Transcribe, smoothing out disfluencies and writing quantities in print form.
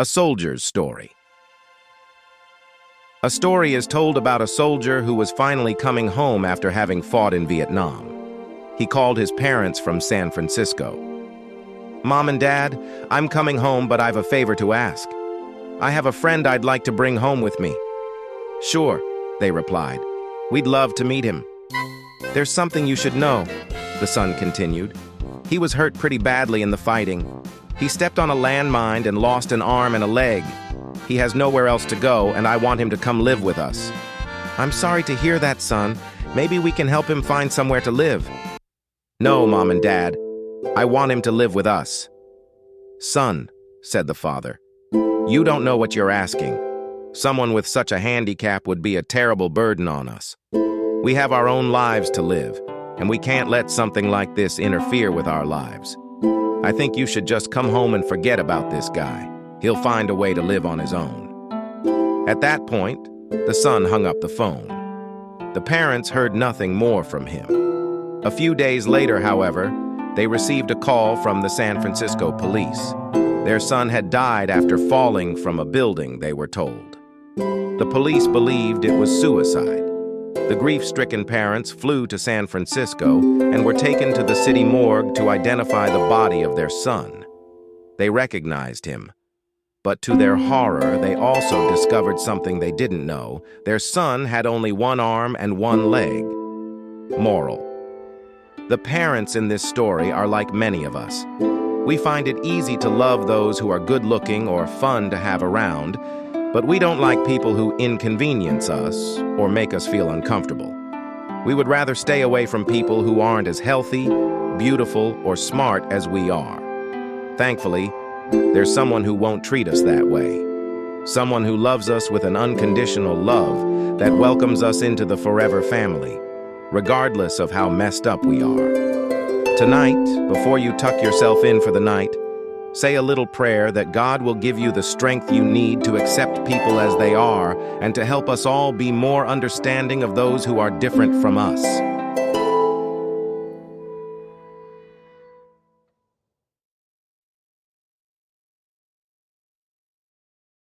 A soldier's story. A story is told about a soldier who was finally coming home after having fought in Vietnam. He called his parents from San Francisco. "Mom and Dad, I'm coming home, but I've a favor to ask. I have a friend I'd like to bring home with me." "Sure," they replied. "We'd love to meet him." "There's something you should know," the son continued. "He was hurt pretty badly in the fighting. He stepped on a landmine and lost an arm and a leg. He has nowhere else to go, and I want him to come live with us." "I'm sorry to hear that, son. Maybe we can help him find somewhere to live." "No, Mom and Dad. I want him to live with us." "Son," said the father, "you don't know what you're asking. Someone with such a handicap would be a terrible burden on us. We have our own lives to live, and we can't let something like this interfere with our lives. I think you should just come home and forget about this guy. He'll find a way to live on his own." At that point, the son hung up the phone. The parents heard nothing more from him. A few days later, however, they received a call from the San Francisco police. Their son had died after falling from a building, they were told. The police believed it was suicide. The grief-stricken parents flew to San Francisco and were taken to the city morgue to identify the body of their son. They recognized him. But to their horror, they also discovered something they didn't know. Their son had only one arm and one leg. Moral: the parents in this story are like many of us. We find it easy to love those who are good-looking or fun to have around, but we don't like people who inconvenience us or make us feel uncomfortable. We would rather stay away from people who aren't as healthy, beautiful, or smart as we are. Thankfully, there's someone who won't treat us that way. Someone who loves us with an unconditional love that welcomes us into the forever family, regardless of how messed up we are. Tonight, before you tuck yourself in for the night, say a little prayer that God will give you the strength you need to accept people as they are and to help us all be more understanding of those who are different from us.